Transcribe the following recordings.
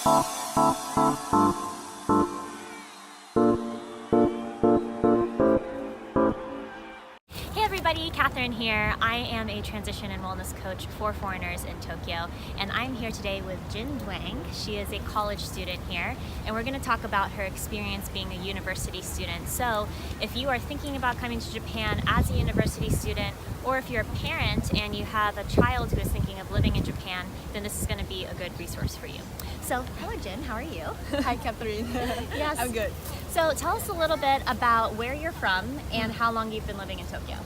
Hey everybody, Catherine here. I am a transition and wellness coach for foreigners in Tokyo, and I'm here today with Trinh Doang. She is a college student here, and we're going to talk about her experience being a university student. So if you are thinking about coming to Japan as a university student, or if you're a parent and you have a child who is thinking of living in Japan, then this is going to be a good resource for you. So, hello Jin, how are you? Hi, Catherine. Yes. I'm good. So tell us a little bit about where you're from and how long you've been living in Tokyo.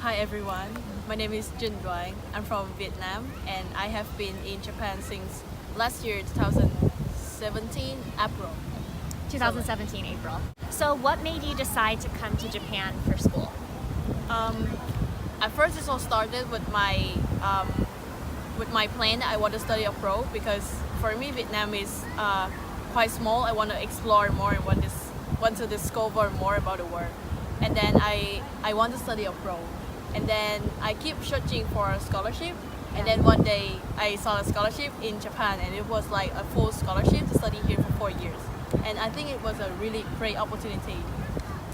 Hi everyone. My name is Trinh Doan. I'm from Vietnam, and I have been in Japan since last year, 2017 April. 2017 April. So what made you decide to come to Japan for school? At first, this all started with my plan that I want to study abroad, because for me Vietnam is quite small. I want to explore more and want to discover more about the world. And then I want to study abroad. And then I keep searching for a scholarship. And then one day I saw a scholarship in Japan, and it was like a full scholarship to study here for 4 years. And I think it was a really great opportunity.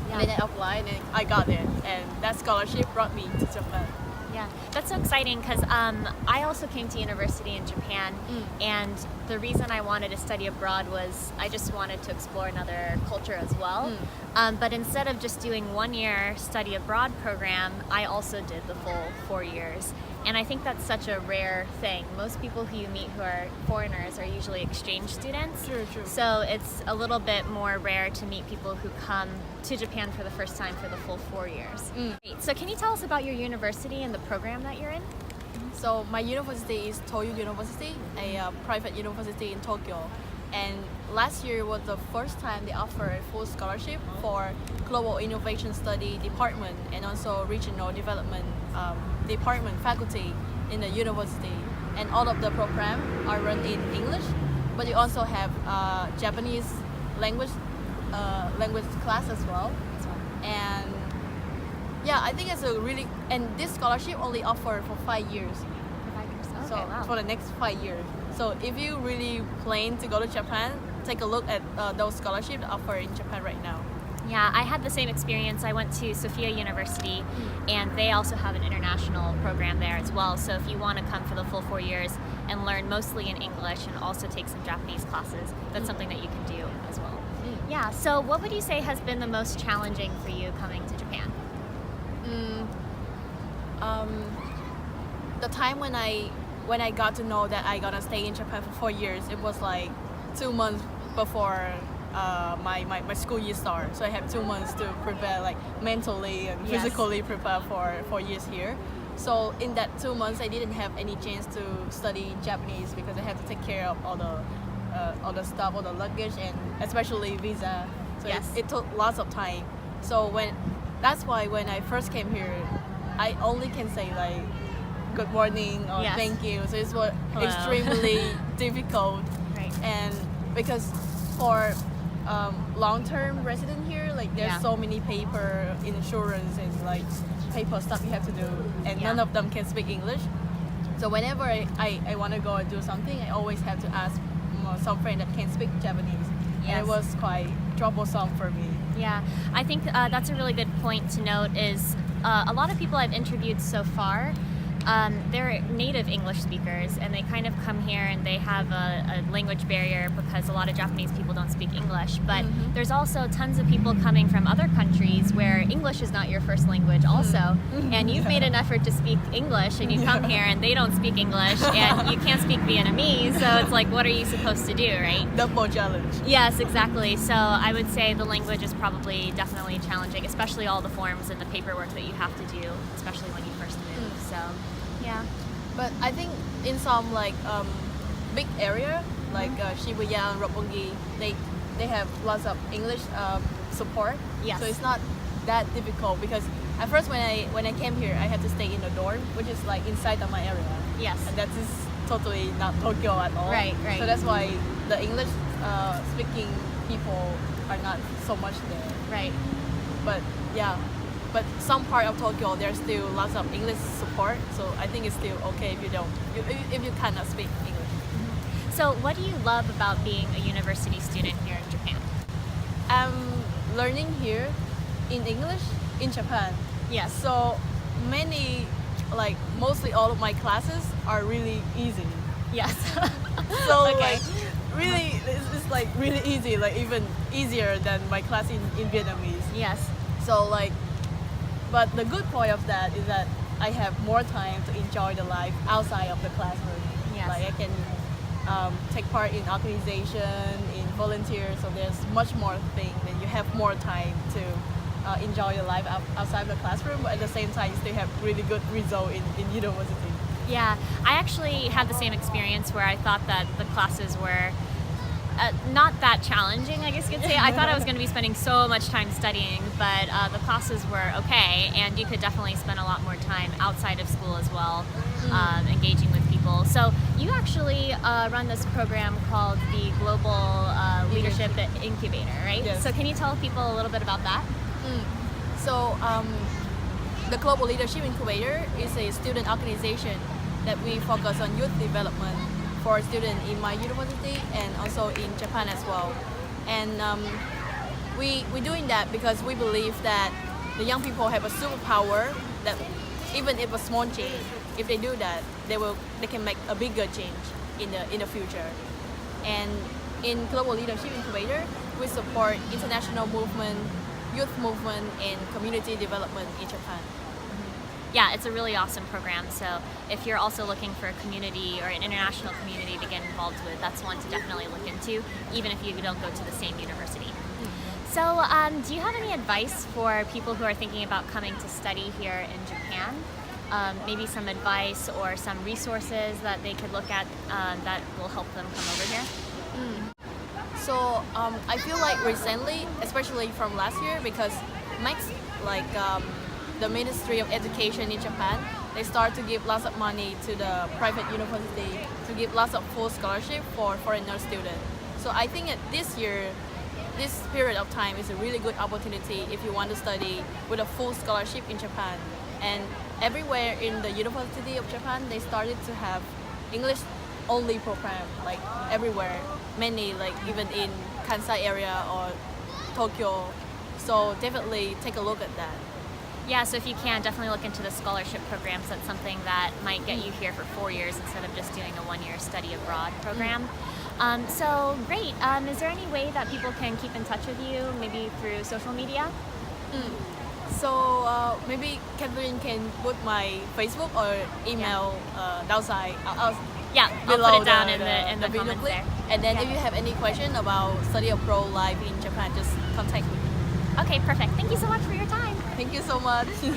Yeah. And then I applied and I got it. And that scholarship brought me to Japan. Yeah, that's so exciting because I also came to university in Japan, and the reason I wanted to study abroad was I just wanted to explore another culture as well. But instead of just doing 1 year study abroad program, I also did the full 4 years. And I think that's such a rare thing. Most people who you meet who are foreigners are usually exchange students. True. So it's a little bit more rare to meet people who come to Japan for the first time for the full 4 years. So can you tell us about your university and the program that you're in? So my university is Toyo University, a private university in Tokyo. And last year was the first time they offered a full scholarship for Global Innovation Study Department and also Regional Development Department faculty in the university. And all of the programs are run in English, but you also have Japanese language class as well. And yeah, I think it's a really, and this scholarship only offered for 5 years. For 5 years. Okay, So wow. for the next 5 years. So if you really plan to go to Japan, take a look at those scholarships offered in Japan right now. Yeah, I had the same experience. I went to Sophia University, and they also have an international program there as well. So if you want to come for the full 4 years and learn mostly in English and also take some Japanese classes, that's something that you can do as well. Yeah, so what would you say has been the most challenging for you coming to Japan? The time when I got to know that I gonna stay in Japan for 4 years, it was like 2 months before my school year started. So I have 2 months to prepare, like mentally and physically prepare for 4 years here. So in that 2 months, I didn't have any chance to study Japanese because I had to take care of all the stuff, all the luggage, and especially visa. So it took lots of time. So that's why when I first came here, I only can say like good morning or thank you. So it was extremely difficult. Right. And because for long-term resident here, like there's so many paper, insurance, and like paper stuff you have to do, and none of them can speak English. So whenever I want to go and do something, I always have to ask some friend that can speak Japanese. And it was quite troublesome for me. Yeah, I think that's a really good point to note is a lot of people I've interviewed so far, they're native English speakers, and they kind of come here and they have a language barrier because a lot of Japanese people don't speak English. But there's also tons of people coming from other countries where English is not your first language also. And you've made an effort to speak English, and you come here and they don't speak English, and you can't speak Vietnamese, so it's like, what are you supposed to do, right? Double challenge. Yes, exactly. So I would say the language is probably definitely challenging, especially all the forms and the paperwork that you have to do, especially when you first move. So, yeah. But I think in some like big area like Shibuya and Roppongi, they have lots of English support. Yes. So it's not that difficult, because at first when I came here, I had to stay in a dorm, which is like inside of my area. Yes. And that is totally not Tokyo at all. Right. So that's why the English speaking people are not so much there. Right. But yeah, but some part of Tokyo there's still lots of English support, so I think it's still okay if you cannot speak English. So what do you love about being a university student here in Japan? I'm learning here in English in Japan. Yes. So many, like mostly all of my classes are really easy. Yes. So Okay. like really, it's like really easy, like even easier than my class in Vietnamese. Yes. So like, but the good point of that is that I have more time to enjoy the life outside of the classroom. Yes. Like I can take part in organization, in volunteer. So there's much more thing that you have more time to enjoy your life outside the classroom. But at the same time, you still have really good result in university. Yeah, I actually had the same experience where I thought that the classes were not that challenging, I guess you could say. I thought I was going to be spending so much time studying, but the classes were okay, and you could definitely spend a lot more time outside of school as well, engaging with people. So you actually run this program called the Global Leadership Incubator, right? Yes. So can you tell people a little bit about that? So the Global Leadership Incubator is a student organization that we focus on youth development for students in my university and also in Japan as well. And we're doing that because we believe that the young people have a superpower that even if a small change, if they do that, they can make a bigger change in the future. And in Global Leadership Incubator, we support international movement, youth movement, and community development in Japan. Yeah, it's a really awesome program. So if you're also looking for a community or an international community to get involved with, that's one to definitely look into, even if you don't go to the same university. So do you have any advice for people who are thinking about coming to study here in Japan? Maybe some advice or some resources that they could look at that will help them come over here? So I feel like recently, especially from last year, because the Ministry of Education in Japan, they start to give lots of money to the private university to give lots of full scholarship for foreigner students. So I think that this year, this period of time is a really good opportunity if you want to study with a full scholarship in Japan. And everywhere in the University of Japan, they started to have English only program, like everywhere, many, like even in Kansai area or Tokyo. So definitely take a look at that. Yeah, so if you can, definitely look into the scholarship programs. That's something that might get you here for 4 years instead of just doing a one-year study abroad program. So great. Is there any way that people can keep in touch with you, maybe through social media? So maybe Catherine can put my Facebook or email outside. Yeah, I'll Below put it down in the video comments clip. there. And then if you have any question about study abroad life in Japan, just contact me. Okay, perfect. Thank you so much for your time. Thank you so much. Yeah.